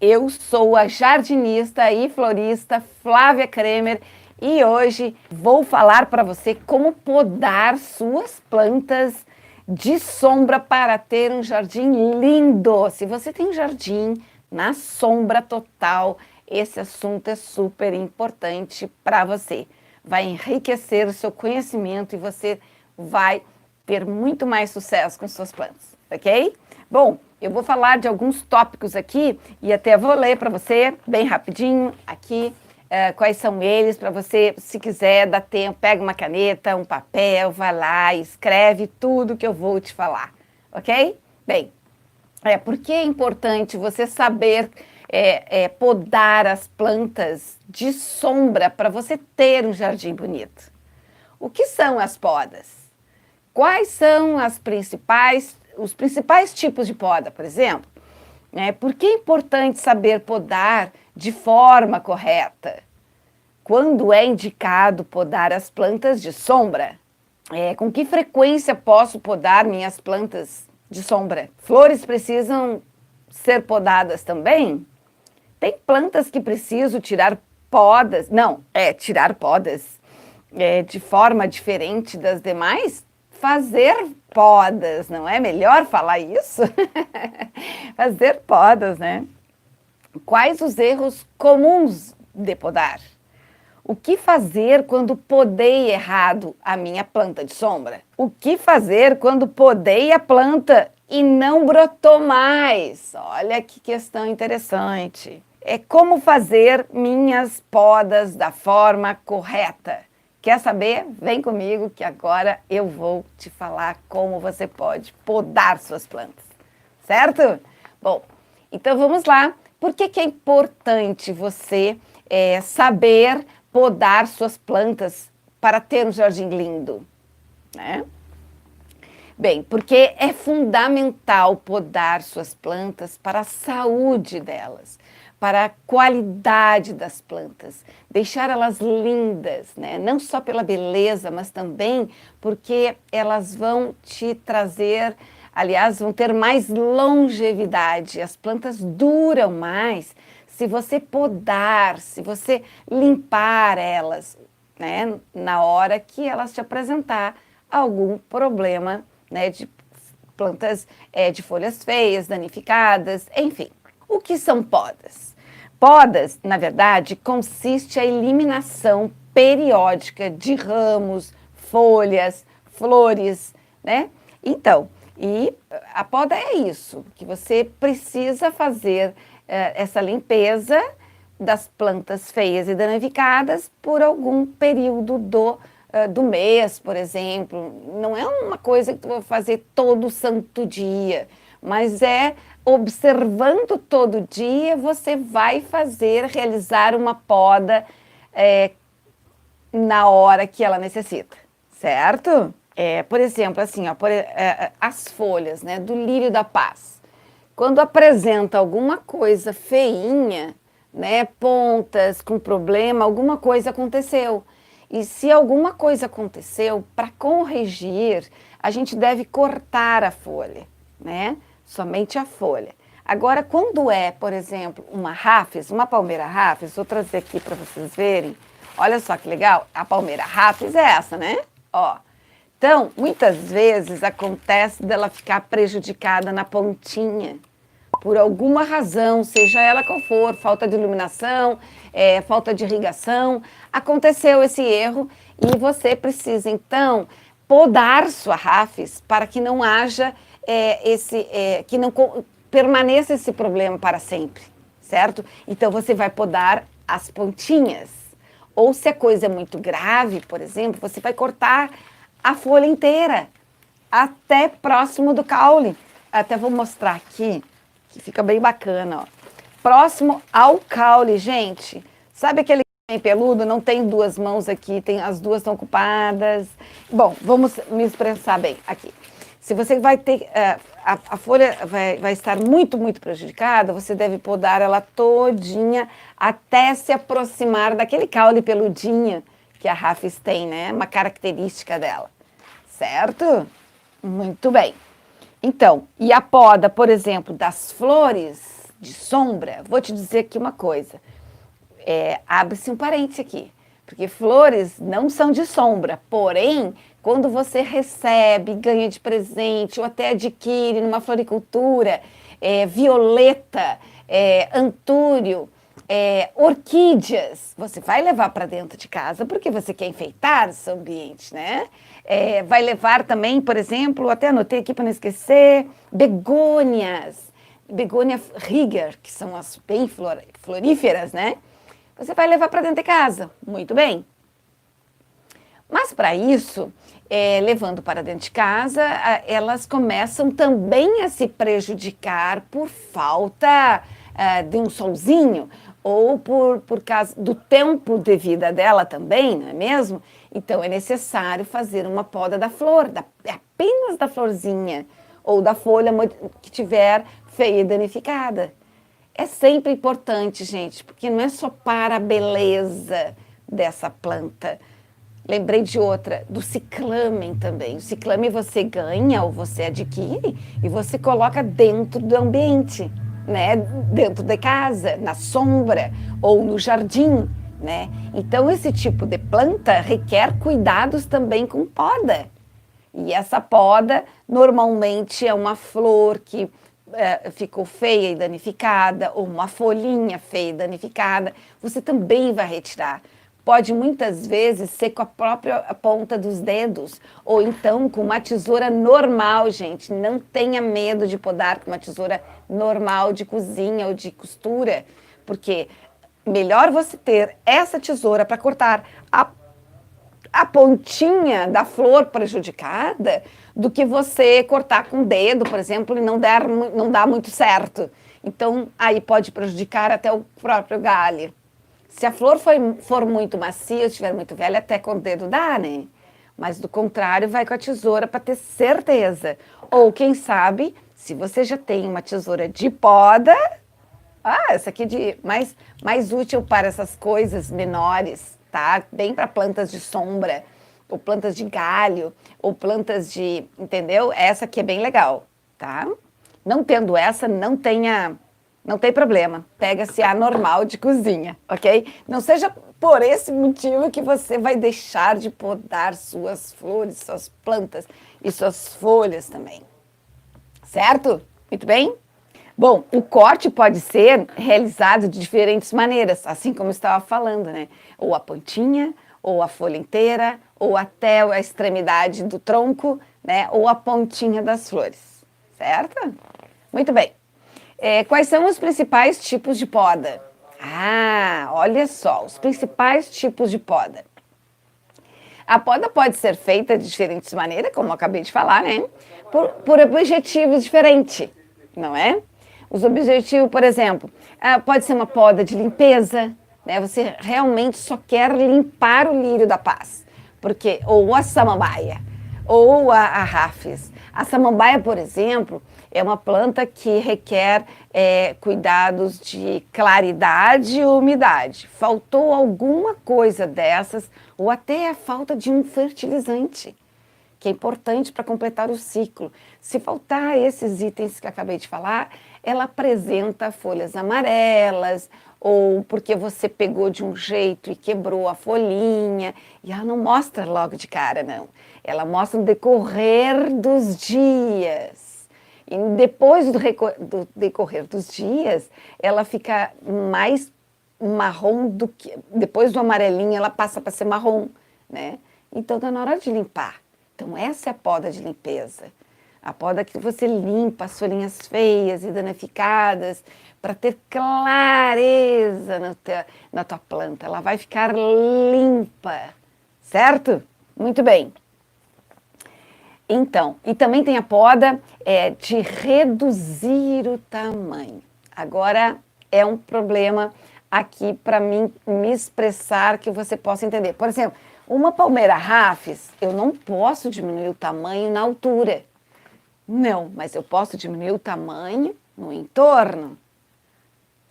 Eu sou a jardinista e florista Flávia Kremer e hoje vou falar para você como podar suas plantas de sombra para ter um jardim lindo. Se você tem um jardim na sombra total, esse assunto é super importante para você. Vai enriquecer o seu conhecimento e você vai ter muito mais sucesso com suas plantas, ok? Bom, eu vou falar de alguns tópicos aqui e até vou ler para você bem rapidinho aqui quais são eles, para você, se quiser, dá tempo, pega uma caneta, um papel, vai lá e escreve tudo que eu vou te falar, ok? Bem, por que é importante você saber podar as plantas de sombra para você ter um jardim bonito? O que são as podas? Quais são os principais tipos de poda, por exemplo? Por que é importante saber podar de forma correta? Quando é indicado podar as plantas de sombra? Com que frequência posso podar minhas plantas de sombra? Flores precisam ser podadas também? Tem plantas que preciso tirar podas? Não, tirar podas de forma diferente das demais? Fazer podas, não é melhor falar isso? Fazer podas, né? Quais os erros comuns de podar? O que fazer quando podei errado a minha planta de sombra? O que fazer quando podei a planta e não brotou mais? Olha que questão interessante. Como fazer minhas podas da forma correta. Quer saber? Vem comigo que agora eu vou te falar como você pode podar suas plantas, certo? Bom, então vamos lá. Por que é importante você saber podar suas plantas para ter um jardim lindo? Bem, porque é fundamental podar suas plantas para a saúde delas, para a qualidade das plantas, deixar elas lindas, né? Não só pela beleza, mas também porque elas vão te trazer, aliás, vão ter mais longevidade. As plantas duram mais se você podar, se você limpar elas, né? Na hora que elas te apresentar algum problema, né? De plantas de folhas feias, danificadas, enfim. O que são podas? Podas, na verdade, consiste a eliminação periódica de ramos, folhas, flores, né? Então, e a poda é isso, que você precisa fazer essa limpeza das plantas feias e danificadas por algum período do mês, por exemplo. Não é uma coisa que tu vai fazer todo santo dia, mas observando todo dia, você vai realizar uma poda na hora que ela necessita, certo? Por exemplo, assim, ó, as folhas, né, do lírio da paz. Quando apresenta alguma coisa feinha, né, pontas com problema, alguma coisa aconteceu. E se alguma coisa aconteceu, para corrigir, a gente deve cortar a folha, né? Somente a folha. Agora, quando por exemplo, uma rafis, uma palmeira rafis, vou trazer aqui para vocês verem. Olha só que legal, a palmeira rafis é essa, né? Ó. Então, muitas vezes acontece dela ficar prejudicada na pontinha, por alguma razão, seja ela qual for, falta de iluminação, falta de irrigação, aconteceu esse erro e você precisa, então, podar sua rafis para que não haja que não permaneça esse problema para sempre, certo? Então, você vai podar as pontinhas. Ou se a coisa é muito grave, por exemplo, você vai cortar a folha inteira, até próximo do caule. Até vou mostrar aqui, que fica bem bacana, ó. Próximo ao caule, gente. Sabe aquele bem peludo? Não tem duas mãos aqui, as duas estão ocupadas. Bom, vamos me expressar bem aqui. Se você vai ter, a folha vai estar muito, muito prejudicada, você deve podar ela todinha até se aproximar daquele caule peludinho que a rafis tem, né? Uma característica dela, certo? Muito bem. Então, e a poda, por exemplo, das flores, de sombra, vou te dizer aqui uma coisa. Abre-se um parênteses aqui, porque flores não são de sombra, porém, quando você recebe, ganha de presente ou até adquire numa floricultura, violeta, antúrio, orquídeas, você vai levar para dentro de casa porque você quer enfeitar o seu ambiente, né? Vai levar também, por exemplo, até anotei aqui para não esquecer, begônias, begônia Rieger, que são as bem floríferas, né? Você vai levar para dentro de casa, muito bem. Mas para isso, levando para dentro de casa, elas começam também a se prejudicar por falta de um solzinho ou por causa do tempo de vida dela também, não é mesmo? Então é necessário fazer uma poda da flor, apenas da florzinha ou da folha que tiver feia e danificada. É sempre importante, gente, porque não é só para a beleza dessa planta. Lembrei de outra, do ciclamen também. O ciclamen você ganha ou você adquire e você coloca dentro do ambiente, né? Dentro de casa, na sombra ou no jardim, né? Então, esse tipo de planta requer cuidados também com poda. E essa poda, normalmente, é uma flor que ficou feia e danificada, ou uma folhinha feia e danificada, você também vai retirar. Pode muitas vezes ser com a própria ponta dos dedos, ou então com uma tesoura normal, gente. Não tenha medo de podar com uma tesoura normal de cozinha ou de costura, porque melhor você ter essa tesoura para cortar a pontinha da flor prejudicada do que você cortar com o dedo, por exemplo, e não dá muito certo. Então, aí pode prejudicar até o próprio galho. Se a flor for muito macia, estiver muito velha, até com o dedo dá, né? Mas do contrário, vai com a tesoura para ter certeza. Ou, quem sabe, se você já tem uma tesoura de poda, essa aqui mais útil para essas coisas menores, tá? Bem para plantas de sombra, ou plantas de galho, ou plantas de, entendeu? Essa aqui é bem legal, tá? Não tendo essa, não tem problema. Pega-se a normal de cozinha, ok? Não seja por esse motivo que você vai deixar de podar suas flores, suas plantas e suas folhas também. Certo? Muito bem? Bom, o corte pode ser realizado de diferentes maneiras, assim como eu estava falando, né? Ou a pontinha, ou a folha inteira, ou até a extremidade do tronco, né? Ou a pontinha das flores, certo? Muito bem. Quais são os principais tipos de poda? Olha só, os principais tipos de poda. A poda pode ser feita de diferentes maneiras, como eu acabei de falar, né? Por objetivos diferentes, não é? Os objetivos, por exemplo, pode ser uma poda de limpeza, né? Você realmente só quer limpar o lírio da paz, ou a samambaia, ou a rafis. A samambaia, por exemplo, é uma planta que requer cuidados de claridade e umidade. Faltou alguma coisa dessas, ou até a falta de um fertilizante, que é importante para completar o ciclo. Se faltar esses itens que eu acabei de falar, ela apresenta folhas amarelas, ou porque você pegou de um jeito e quebrou a folhinha, e ela não mostra logo de cara, não. Ela mostra no decorrer dos dias. E depois do decorrer dos dias, ela fica mais marrom do que... Depois do amarelinho, ela passa para ser marrom, né? Então, está na hora de limpar. Então, essa é a poda de limpeza. A poda que você limpa as folhinhas feias e danificadas para ter clareza na tua planta. Ela vai ficar limpa, certo? Muito bem. Então, e também tem a poda de reduzir o tamanho. Agora, é um problema aqui para mim me expressar que você possa entender. Por exemplo, uma palmeira rafis, eu não posso diminuir o tamanho na altura. Não, mas eu posso diminuir o tamanho no entorno,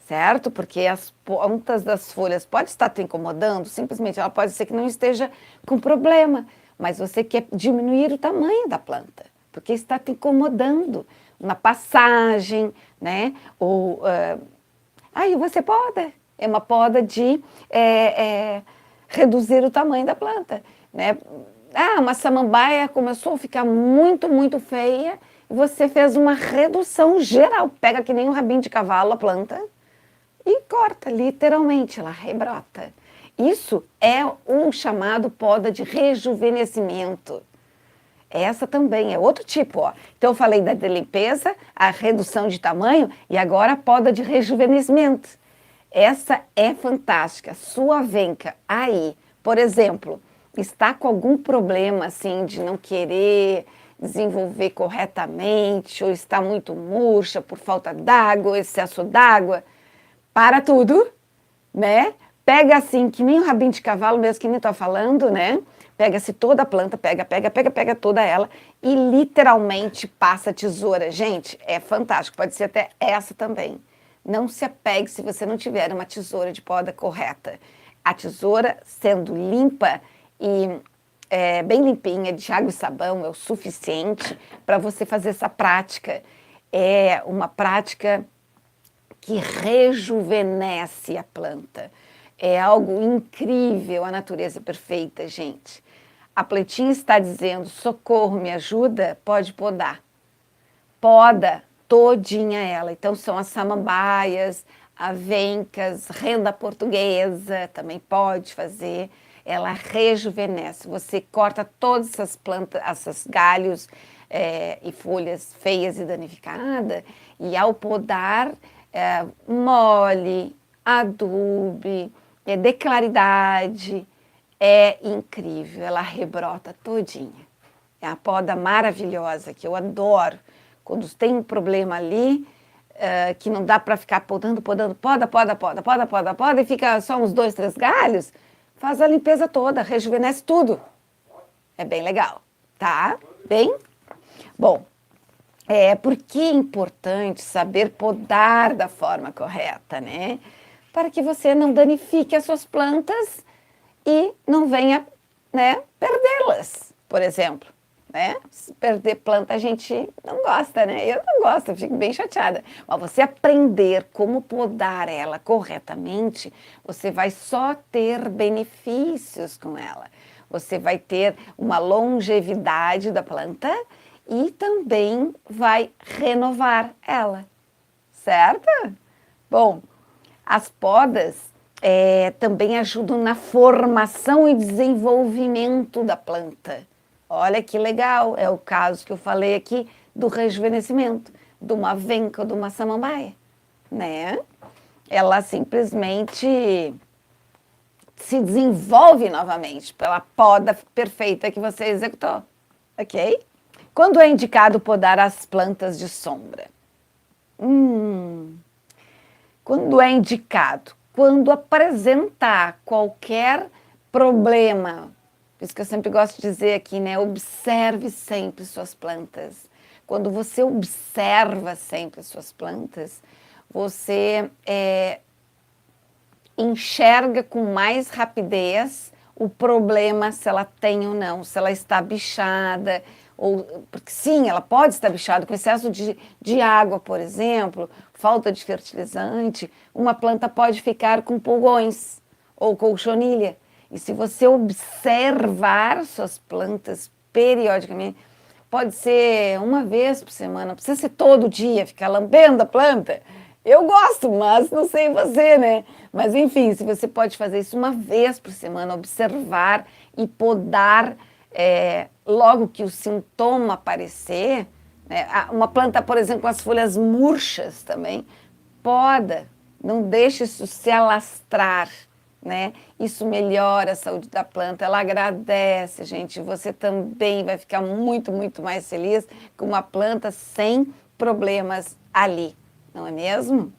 certo? Porque as pontas das folhas podem estar te incomodando, simplesmente ela pode ser que não esteja com problema, mas você quer diminuir o tamanho da planta, porque está te incomodando. uma passagem, né? Ou aí você poda, é uma poda de reduzir o tamanho da planta, né? Ah, uma samambaia começou a ficar muito, muito feia e você fez uma redução geral. Pega que nem um rabinho de cavalo a planta e corta, literalmente, ela rebrota. Isso é um chamado poda de rejuvenescimento. Essa também é outro tipo, ó. Então eu falei da de limpeza, a redução de tamanho e agora a poda de rejuvenescimento. Essa é fantástica. Sua venca aí, por exemplo, está com algum problema assim de não querer desenvolver corretamente ou está muito murcha por falta d'água, excesso d'água, para tudo, né? Pega assim, que nem o rabinho de cavalo mesmo, que nem tô falando, né? Pega-se toda a planta, pega toda ela e literalmente passa a tesoura. Gente, é fantástico, pode ser até essa também. Não se apegue se você não tiver uma tesoura de poda correta. A tesoura sendo limpa e bem limpinha, de água e sabão, é o suficiente para você fazer essa prática. É uma prática que rejuvenesce a planta. É algo incrível, a natureza é perfeita, gente. A plantinha está dizendo, socorro, me ajuda, pode podar. Poda todinha ela. Então são as samambaias, avencas, renda portuguesa, também pode fazer. Ela rejuvenesce. Você corta todas essas plantas, esses galhos e folhas feias e danificadas, e ao podar, mole, adube, dê claridade, é incrível, ela rebrota todinha. É uma poda maravilhosa, que eu adoro. Quando tem um problema ali, que não dá para ficar podando, poda, e fica só uns 2, 3 galhos, faz a limpeza toda, rejuvenesce tudo. É bem legal, tá? Bem? Bom, por que é importante saber podar da forma correta, né? Para que você não danifique as suas plantas e não venha, né, perdê-las, por exemplo. Né? Se perder planta a gente não gosta, né? Eu não gosto, eu fico bem chateada. Mas você aprender como podar ela corretamente, você vai só ter benefícios com ela. Você vai ter uma longevidade da planta e também vai renovar ela, certo? Bom, as podas também ajudam na formação e desenvolvimento da planta. Olha que legal, é o caso que eu falei aqui do rejuvenescimento, de uma venca ou de uma samambaia, né? Ela simplesmente se desenvolve novamente pela poda perfeita que você executou, ok? Quando é indicado podar as plantas de sombra? Quando é indicado? Quando apresentar qualquer problema. Por isso que eu sempre gosto de dizer aqui, né? Observe sempre suas plantas. Quando você observa sempre suas plantas, você enxerga com mais rapidez o problema, se ela tem ou não, se ela está bichada, porque sim, ela pode estar bichada com excesso de água, por exemplo, falta de fertilizante, uma planta pode ficar com pulgões ou colchonilha. E se você observar suas plantas periodicamente, pode ser uma vez por semana, não precisa ser todo dia, ficar lambendo a planta. Eu gosto, mas não sei você, né? Mas enfim, se você pode fazer isso uma vez por semana, observar e podar logo que o sintoma aparecer, né? Uma planta, por exemplo, com as folhas murchas também, poda, não deixe isso se alastrar. Né? Isso melhora a saúde da planta, ela agradece, gente. Você também vai ficar muito, muito mais feliz com uma planta sem problemas ali, não é mesmo?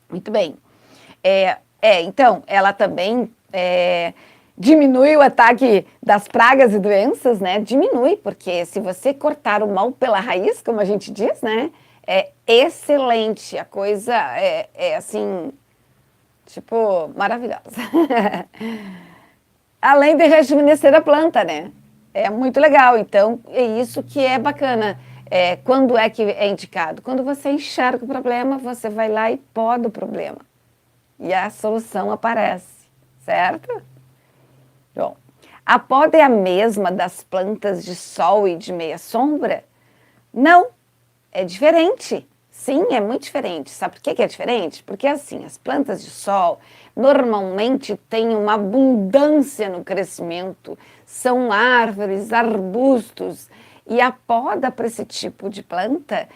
Muito bem. Então, ela também diminui o ataque das pragas e doenças, né? Diminui, porque se você cortar o mal pela raiz, como a gente diz, né? É excelente, a coisa é assim... Tipo, maravilhosa. Além de rejuvenescer a planta, né? É muito legal. Então, é isso que é bacana. Quando é que é indicado? Quando você enxerga o problema, você vai lá e poda o problema. E a solução aparece, certo? Bom, a poda é a mesma das plantas de sol e de meia sombra? Não, é diferente. Sim, é muito diferente. Sabe por que é diferente? Porque assim, as plantas de sol normalmente têm uma abundância no crescimento, são árvores, arbustos, e a poda para esse tipo de planta,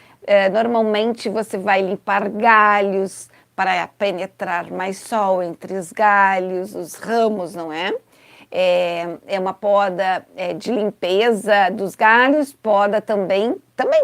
normalmente você vai limpar galhos para penetrar mais sol entre os galhos, os ramos, não é? É uma poda de limpeza dos galhos, poda também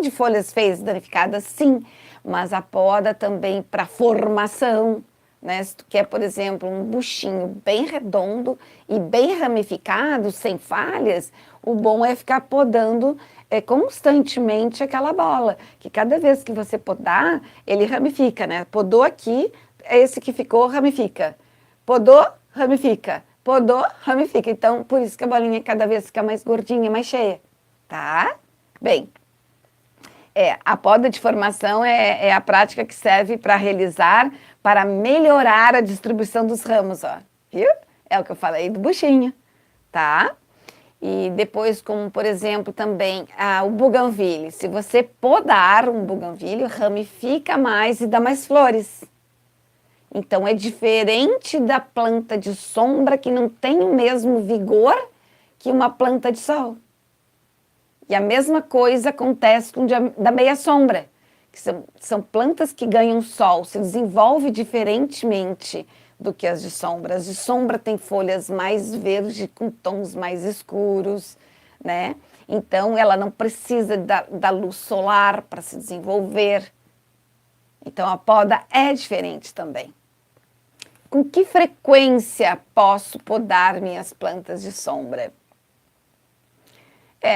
de folhas feias danificadas, sim, mas a poda também para formação, né? Se tu quer, por exemplo, um buchinho bem redondo e bem ramificado, sem falhas, o bom é ficar podando constantemente aquela bola, que cada vez que você podar, ele ramifica, né? Podou aqui, esse que ficou ramifica. Podou, ramifica. Podou, ramifica. Então, por isso que a bolinha cada vez fica mais gordinha, mais cheia, tá? Bem, a poda de formação é a prática que serve para melhorar a distribuição dos ramos, ó. Viu? É o que eu falei do buchinho, tá? E depois, como por exemplo também o buganvílleo. Se você podar um buganvílleo, ramifica mais e dá mais flores. Então é diferente da planta de sombra que não tem o mesmo vigor que uma planta de sol. E a mesma coisa acontece com da meia sombra, que são plantas que ganham sol, se desenvolve diferentemente do que as de sombra. As de sombra têm folhas mais verdes, com tons mais escuros, né? Então, ela não precisa da luz solar para se desenvolver. Então, a poda é diferente também. Com que frequência posso podar minhas plantas de sombra?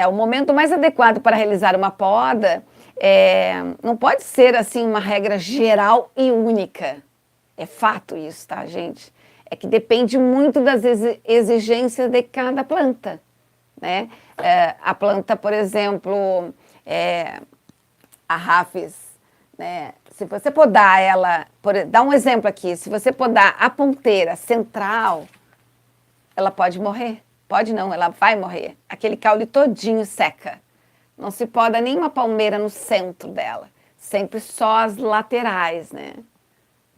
O momento mais adequado para realizar uma poda não pode ser assim uma regra geral e única. É fato isso, tá, gente? É que depende muito das exigências de cada planta, né? A planta, por exemplo, a Rhapis, né? Se você podar ela, dá um exemplo aqui, se você podar a ponteira central, ela pode morrer. Pode não, ela vai morrer. Aquele caule todinho seca. Não se poda nenhuma palmeira no centro dela. Sempre só as laterais, né?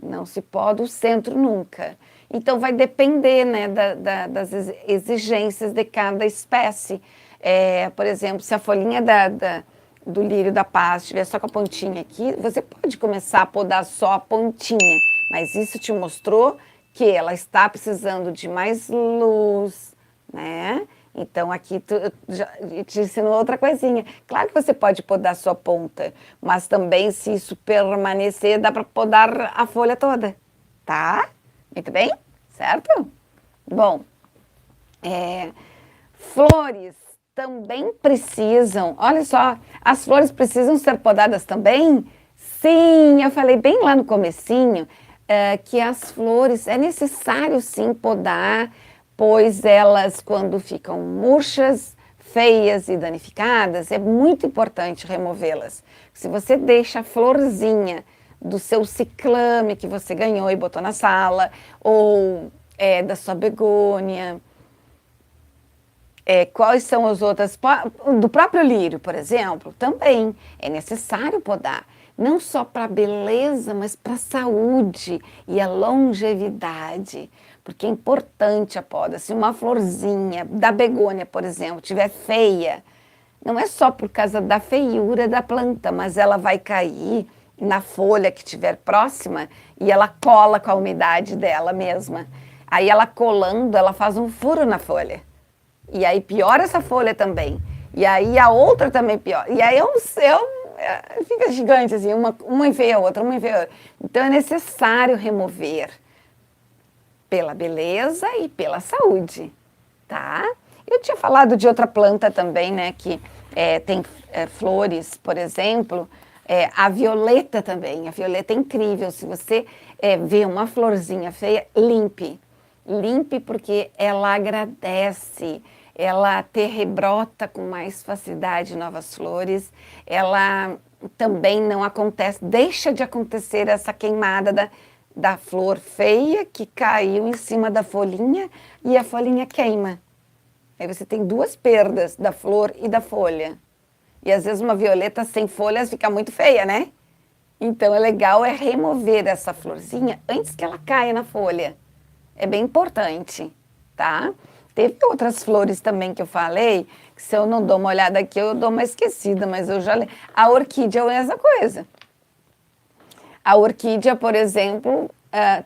Não se poda o centro nunca. Então vai depender, né, das exigências de cada espécie. Por exemplo, se a folhinha do lírio da paz estiver só com a pontinha aqui, você pode começar a podar só a pontinha. Mas isso te mostrou que ela está precisando de mais luz, né? Então aqui eu já te ensino outra coisinha. Claro que você pode podar sua ponta, mas também se isso permanecer, dá para podar a folha toda, tá? Muito bem? Certo? Bom, flores também precisam, olha só, as flores precisam ser podadas também? Sim, eu falei bem lá no comecinho que as flores é necessário sim podar, pois elas, quando ficam murchas, feias e danificadas, é muito importante removê-las. Se você deixa a florzinha do seu ciclame que você ganhou e botou na sala, ou da sua begônia, quais são as outras, do próprio lírio, por exemplo, também é necessário podar. Não só para a beleza, mas para a saúde e a longevidade. Porque é importante a poda. Se uma florzinha da begônia, por exemplo, estiver feia, não é só por causa da feiura da planta, mas ela vai cair na folha que estiver próxima e ela cola com a umidade dela mesma. Aí ela colando, ela faz um furo na folha. E aí piora essa folha também. E aí a outra também piora. E aí fica gigante assim, uma enfeia a outra, uma enfeia a outra. Então é necessário remover pela beleza e pela saúde, tá? Eu tinha falado de outra planta também, né, que tem flores, por exemplo, a violeta também. A violeta é incrível. Se você vê uma florzinha feia, limpe. Limpe porque ela agradece, ela te rebrota com mais facilidade novas flores, ela também não acontece, deixa de acontecer essa queimada da flor feia que caiu em cima da folhinha e a folhinha queima. Aí você tem duas perdas, da flor e da folha. E às vezes uma violeta sem folhas fica muito feia, né? Então é legal remover essa florzinha antes que ela caia na folha. É bem importante, tá? Teve outras flores também que eu falei, que se eu não dou uma olhada aqui, eu dou uma esquecida, mas eu já li. A orquídea é a mesma coisa. A orquídea, por exemplo,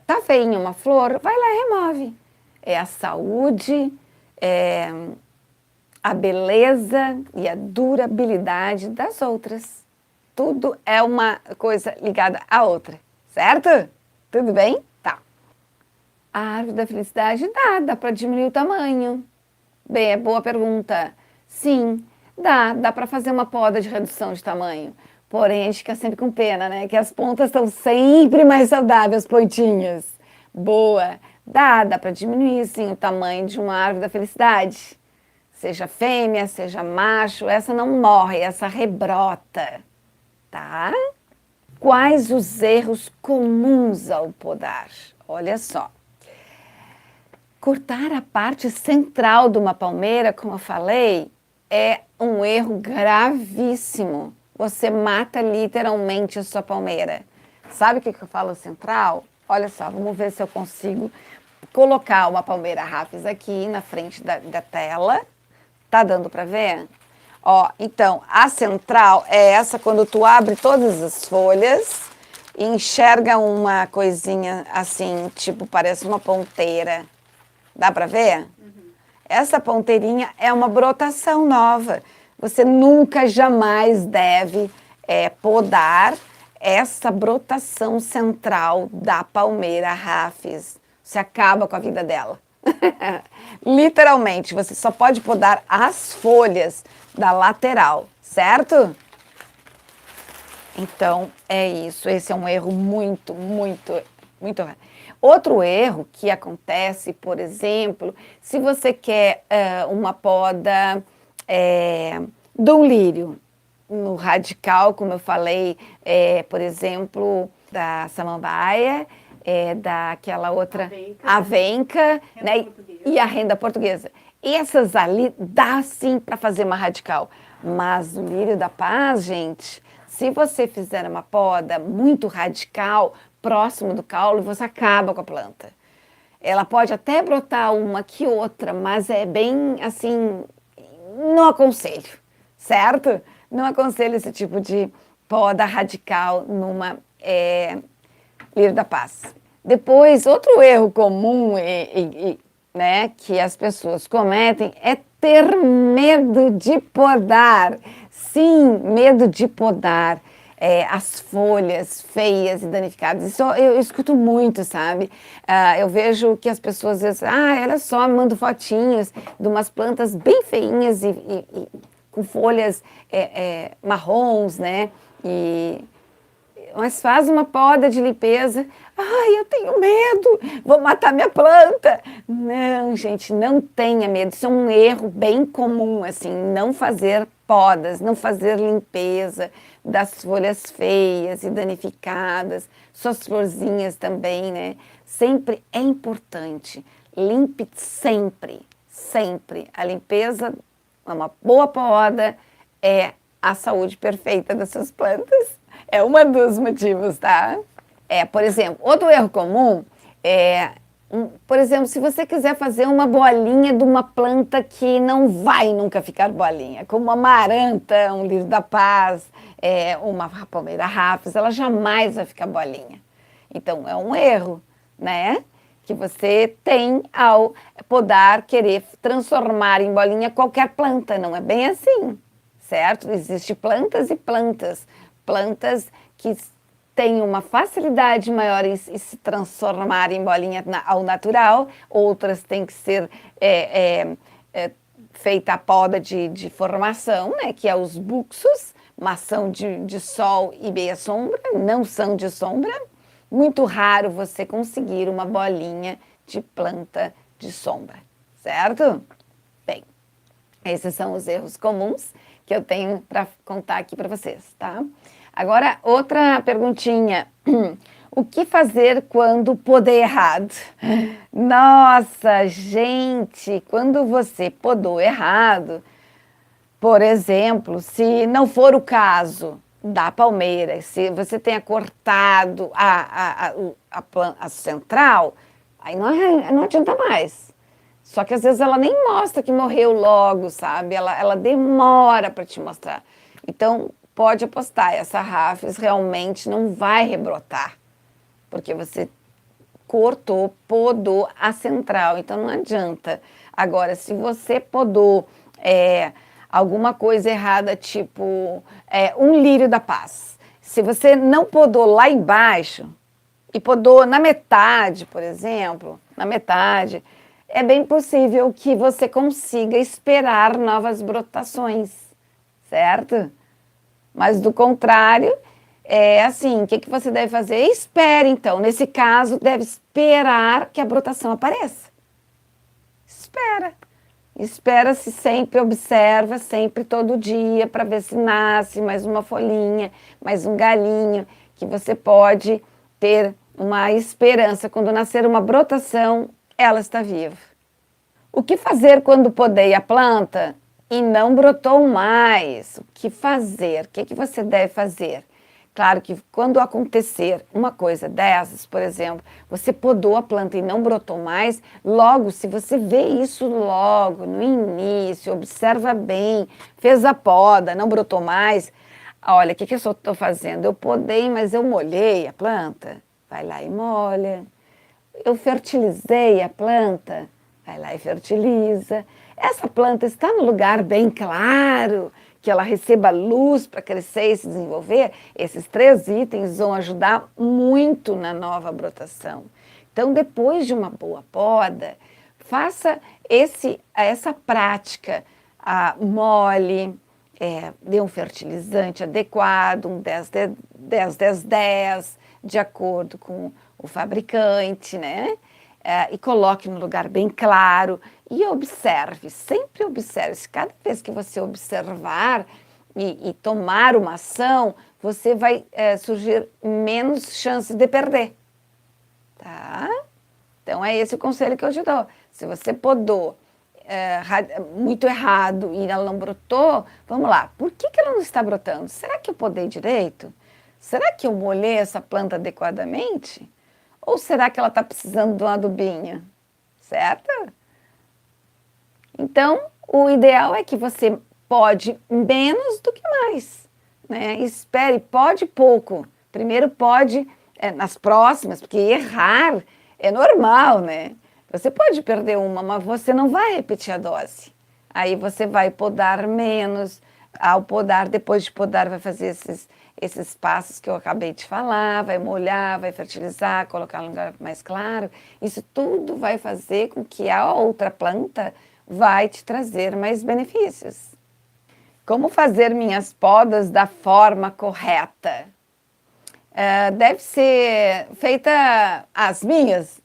tá feinha uma flor, vai lá e remove. É a saúde, é a beleza e a durabilidade das outras. Tudo é uma coisa ligada à outra, certo? Tudo bem? Tá. A árvore da felicidade dá para diminuir o tamanho. Bem, é boa pergunta. Sim, dá para fazer uma poda de redução de tamanho. Porém, a gente fica sempre com pena, né? Que as pontas estão sempre mais saudáveis, pontinhas. Boa. Dá para diminuir, sim, o tamanho de uma árvore da felicidade. Seja fêmea, seja macho, essa não morre, essa rebrota, tá? Quais os erros comuns ao podar? Olha só. Cortar a parte central de uma palmeira, como eu falei, é um erro gravíssimo. Você mata literalmente a sua palmeira. Sabe o que eu falo central? Olha só, vamos ver se eu consigo colocar uma palmeira Rafis aqui na frente da tela. Tá dando para ver? Ó, então, a central é essa quando tu abre todas as folhas e enxerga uma coisinha assim, tipo, parece uma ponteira. Dá para ver? Uhum. Essa ponteirinha é uma brotação nova. Você nunca, jamais deve podar essa brotação central da palmeira Rafis. Você acaba com a vida dela. Literalmente, você só pode podar as folhas da lateral, certo? Então, é isso. Esse é um erro muito, muito, muito raro. Outro erro que acontece, por exemplo, se você quer uma poda de um lírio, no radical, como eu falei, por exemplo, da samambaia, daquela outra avenca, né, e a renda portuguesa. Essas ali dá sim para fazer uma radical, mas o lírio da paz, gente, se você fizer uma poda muito radical, próximo do caule, você acaba com a planta. Ela pode até brotar uma que outra, mas é bem assim, não aconselho, certo? Não aconselho esse tipo de poda radical numa lírio da paz. Depois, outro erro comum né, que as pessoas cometem é ter medo de podar. Sim, medo de podar as folhas feias e danificadas. Isso eu escuto muito, sabe? Eu vejo que as pessoas dizem, olha só, mando fotinhos de umas plantas bem feinhas e com folhas marrons, né? Mas faz uma poda de limpeza. Eu tenho medo, vou matar minha planta. Não, gente, não tenha medo. Isso é um erro bem comum, assim, não fazer podas, não fazer limpeza das folhas feias e danificadas, suas florzinhas também, né? Sempre é importante. Limpe sempre, sempre. A limpeza, uma boa poda é a saúde perfeita das suas plantas. É um dos motivos, tá? Por exemplo, outro erro comum por exemplo, se você quiser fazer uma bolinha de uma planta que não vai nunca ficar bolinha, como uma amaranta, um lírio da paz, uma palmeira Rafis, ela jamais vai ficar bolinha. Então, é um erro, né? Que você tem ao podar, querer transformar em bolinha qualquer planta. Não é bem assim, certo? Existem plantas e plantas. Plantas que têm uma facilidade maior em se transformar em bolinha ao natural, outras têm que ser feita a poda de formação, né, que é os buxos, maçã de sol e meia sombra, não são de sombra. Muito raro você conseguir uma bolinha de planta de sombra, certo? Bem, Esses são os erros comuns que eu tenho para contar aqui para vocês, tá? Agora, outra perguntinha. O que fazer quando podei errado? Nossa, gente, quando você podou errado, por exemplo, se não for o caso da palmeira, se você tenha cortado a central, aí não adianta mais. Só que às vezes ela nem mostra que morreu logo, sabe? Ela demora para te mostrar. Então, pode apostar, essa rafis realmente não vai rebrotar, porque você cortou, podou a central, então não adianta. Agora, se você podou alguma coisa errada, tipo um lírio da paz, se você não podou lá embaixo e podou na metade, por exemplo, na metade, é bem possível que você consiga esperar novas brotações, certo? Mas do contrário, é assim, o que você deve fazer? Espere, então. Nesse caso, deve esperar que a brotação apareça. Espera. Espera-se sempre, observa sempre, todo dia, para ver se nasce mais uma folhinha, mais um galinho, que você pode ter uma esperança. Quando nascer uma brotação, ela está viva. O que fazer quando podei a planta e não brotou mais? O que fazer? O que você deve fazer? Claro que quando acontecer uma coisa dessas, por exemplo, você podou a planta e não brotou mais, logo, se você vê isso logo, no início, observa bem, fez a poda, não brotou mais, olha, o que eu estou fazendo? Eu podei, mas eu molhei a planta? Vai lá e molha. Eu fertilizei a planta? Vai lá e fertiliza. Essa planta está no lugar bem claro, que ela receba luz para crescer e se desenvolver. Esses 3 itens vão ajudar muito na nova brotação. Então, depois de uma boa poda, faça essa prática. Mole, dê um fertilizante adequado, um 10-10-10, de acordo com o fabricante, né? E coloque no lugar bem claro e observe, sempre observe. Cada vez que você observar e tomar uma ação, você vai surgir menos chances de perder, tá? Então é esse o conselho que eu te dou. Se você podou muito errado e ela não brotou, vamos lá, por que ela não está brotando? Será que eu podei direito? Será que eu molhei essa planta adequadamente? Ou será que ela está precisando de um adubinho? Certo? Então, o ideal é que você pode menos do que mais, né? Espere, pode pouco. Primeiro pode nas próximas, porque errar é normal, né? Você pode perder uma, mas você não vai repetir a dose. Aí você vai podar menos. Ao podar, depois de podar, vai fazer esses passos que eu acabei de falar, vai molhar, vai fertilizar, colocar no lugar mais claro. Isso tudo vai fazer com que a outra planta vai te trazer mais benefícios. Como fazer minhas podas da forma correta? Deve ser feita as minhas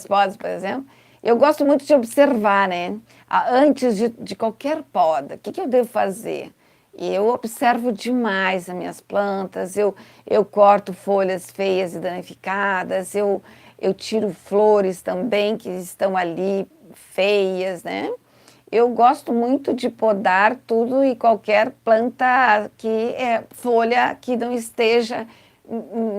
podas, por exemplo. Eu gosto muito de observar, né? Antes de qualquer poda, o que eu devo fazer? E eu observo demais as minhas plantas, eu corto folhas feias e danificadas, eu tiro flores também que estão ali feias, né? Eu gosto muito de podar tudo e qualquer planta folha que não esteja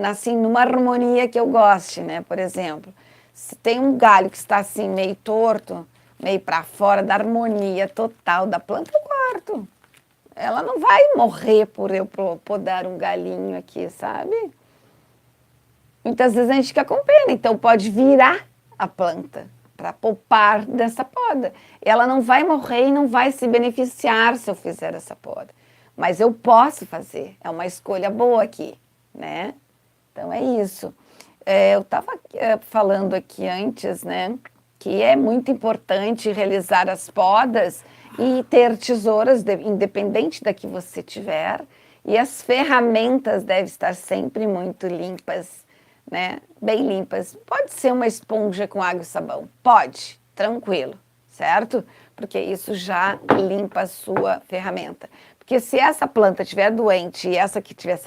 assim numa harmonia que eu goste, né? Por exemplo, se tem um galho que está assim meio torto, meio para fora da harmonia total da planta, eu corto. Ela não vai morrer por eu podar um galinho aqui, sabe? Muitas vezes a gente fica com pena, então pode virar a planta para poupar dessa poda. Ela não vai morrer e não vai se beneficiar se eu fizer essa poda. Mas eu posso fazer, é uma escolha boa aqui, né? Então é isso. Eu estava falando aqui antes, né, que é muito importante realizar as podas e ter tesouras, independente da que você tiver, e as ferramentas devem estar sempre muito limpas, né? Bem limpas. Pode ser uma esponja com água e sabão, pode, tranquilo, certo? Porque isso já limpa a sua ferramenta. Porque se essa planta estiver doente e essa que estiver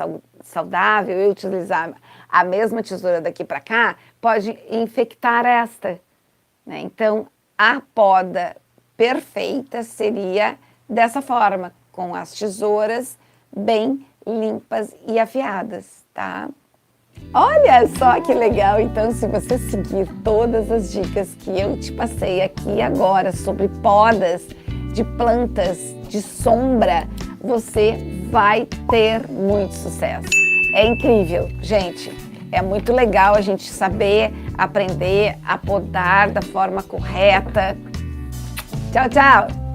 saudável, eu utilizar a mesma tesoura daqui para cá, pode infectar esta, né? Então, a poda perfeita seria dessa forma, com as tesouras bem limpas e afiadas, tá? Olha só que legal! Então, se você seguir todas as dicas que eu te passei aqui agora sobre podas de plantas de sombra, você vai ter muito sucesso. É incrível, gente. É muito legal a gente saber, aprender a podar da forma correta. Tchau, tchau!